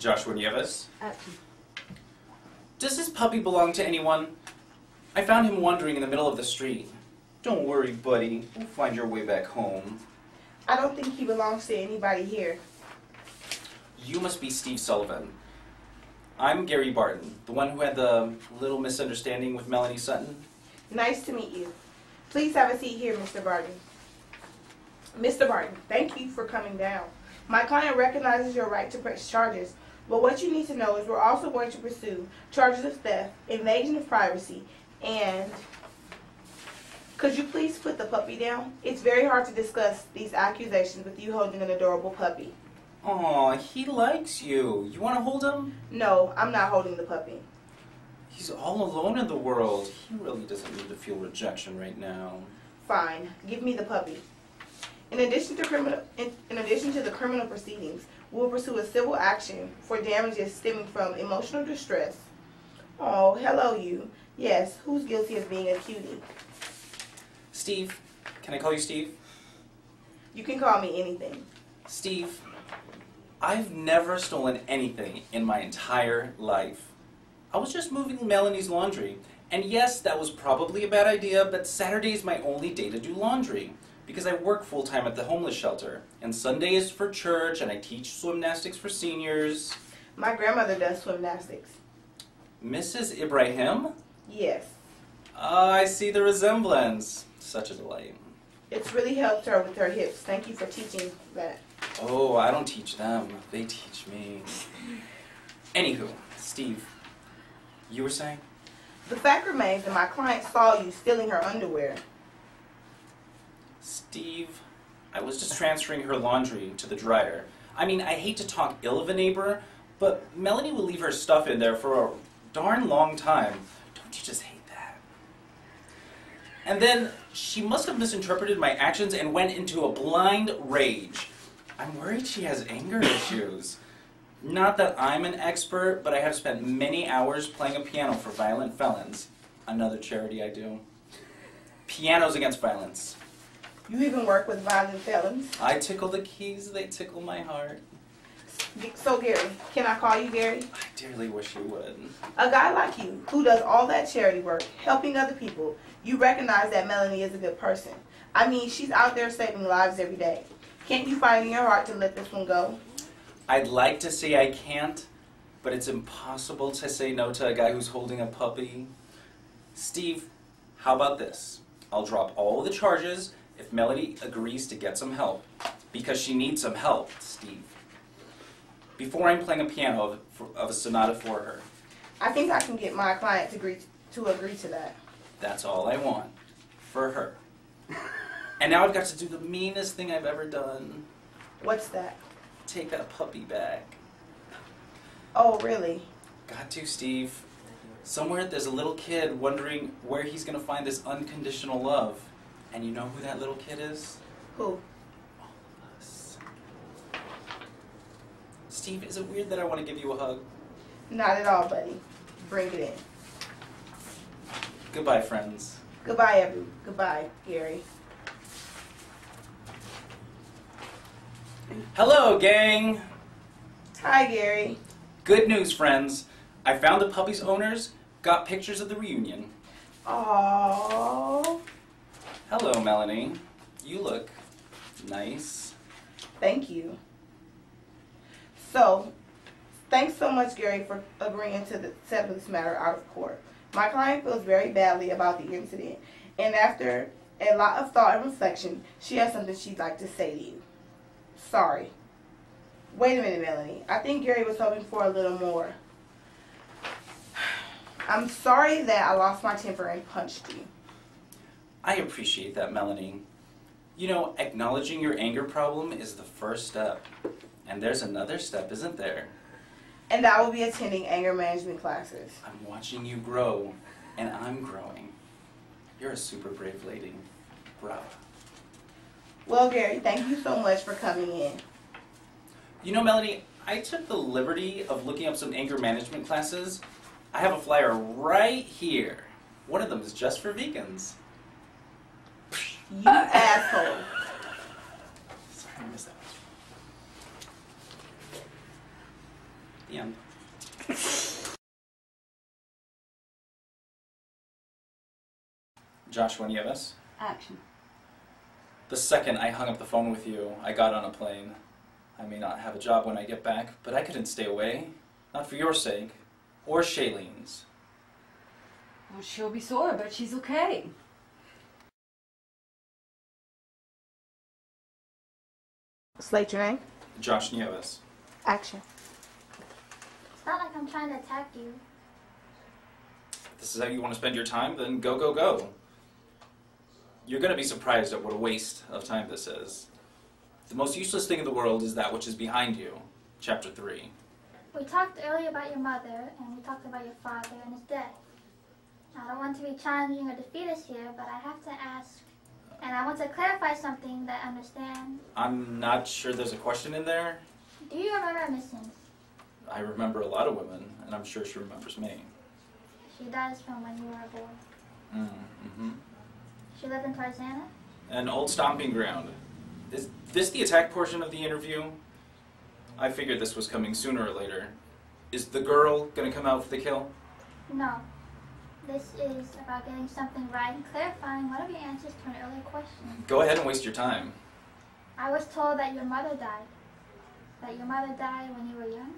Joshua Nieves. Does this puppy belong to anyone? I found him wandering in the middle of the street. Don't worry, buddy. We'll find your way back home. I don't think he belongs to anybody here. You must be Steve Sullivan. I'm Gary Barton, the one who had the little misunderstanding with Melanie Sutton. Nice to meet you. Please have a seat here, Mr. Barton. Mr. Barton, thank you for coming down. My client recognizes your right to press charges, but what you need to know is we're also going to pursue charges of theft, invasion of privacy, and... Could you please put the puppy down? It's very hard to discuss these accusations with you holding an adorable puppy. Aw, he likes you. You want to hold him? No, I'm not holding the puppy. He's all alone in the world. He really doesn't need to feel rejection right now. Fine. Give me the puppy. In addition to the criminal proceedings, we will pursue a civil action for damages stemming from emotional distress. Oh, hello you. Yes, who's guilty of being a cutie? Steve. Can I call you Steve? You can call me anything. Steve, I've never stolen anything in my entire life. I was just moving Melanie's laundry. And yes, that was probably a bad idea, but Saturday is my only day to do laundry, because I work full-time at the homeless shelter, and Sunday is for church, and I teach swimnastics for seniors. My grandmother does swimnastics. Mrs. Ibrahim? Yes. I see the resemblance. Such a delight. It's really helped her with her hips. Thank you for teaching that. Oh, I don't teach them. They teach me. Anywho, Steve, you were saying? The fact remains that my client saw you stealing her underwear. Steve, I was just transferring her laundry to the dryer. I mean, I hate to talk ill of a neighbor, but Melanie will leave her stuff in there for a darn long time. Don't you just hate that? And then she must have misinterpreted my actions and went into a blind rage. I'm worried she has anger issues. Not that I'm an expert, but I have spent many hours playing a piano for violent felons. Another charity I do. Pianos Against Violence. You even work with violent felons? I tickle the keys, they tickle my heart. So Gary, can I call you Gary? I dearly wish you would. A guy like you, who does all that charity work, helping other people, you recognize that Melanie is a good person. I mean, she's out there saving lives every day. Can't you find in your heart to let this one go? I'd like to say I can't, but it's impossible to say no to a guy who's holding a puppy. Steve, how about this? I'll drop all the charges if Melanie agrees to get some help. Because she needs some help, Steve. Before I'm playing a piano of a sonata for her. I think I can get my client to agree to that. That's all I want. For her. And now I've got to do the meanest thing I've ever done. What's that? Take that puppy back. Oh, really? Got to, Steve. Somewhere there's a little kid wondering where he's going to find this unconditional love. And you know who that little kid is? Who? All of us. Steve, is it weird that I want to give you a hug? Not at all, buddy. Bring it in. Goodbye, friends. Goodbye, Gary. Hello, gang! Hi, Gary. Good news, friends. I found the puppy's owners, got pictures of the reunion. Aww. Hello, Melanie. You look nice. Thank you. So, thanks so much, Gary, for agreeing to settle this matter out of court. My client feels very badly about the incident, and after a lot of thought and reflection, she has something she'd like to say to you. Sorry. Wait a minute, Melanie. I think Gary was hoping for a little more. I'm sorry that I lost my temper and punched you. I appreciate that, Melanie. You know, acknowledging your anger problem is the first step. And there's another step, isn't there? And I will be attending anger management classes. I'm watching you grow, and I'm growing. You're a super brave lady. Bravo. Well, Gary, thank you so much for coming in. You know, Melanie, I took the liberty of looking up some anger management classes. I have a flyer right here. One of them is just for vegans. You asshole. Sorry, I missed that. The end. Joshua Nieves. Action. The second I hung up the phone with you, I got on a plane. I may not have a job when I get back, but I couldn't stay away. Not for your sake. Or Shailene's. Well, she'll be sore, but she's okay. Slate your name. Josh Nieves. Action. It's not like I'm trying to attack you. If this is how you want to spend your time, then go, go, go. You're going to be surprised at what a waste of time this is. The most useless thing in the world is that which is behind you. Chapter 3. We talked earlier about your mother, and we talked about your father and his death. I don't want to be challenging or defeatist here, but I have to ask, and I want to clarify something that I understand. I'm not sure there's a question in there. Do you remember Miss Sims? I remember a lot of women, and I'm sure she remembers me. She does from when you were a boy. Mm-hmm. She lived in Tarzana? An old stomping ground. Is this the attack portion of the interview? I figured this was coming sooner or later. Is the girl gonna come out for the kill? No. This is about getting something right and clarifying one of your answers to an earlier question. Go ahead and waste your time. I was told that your mother died. That your mother died when you were young?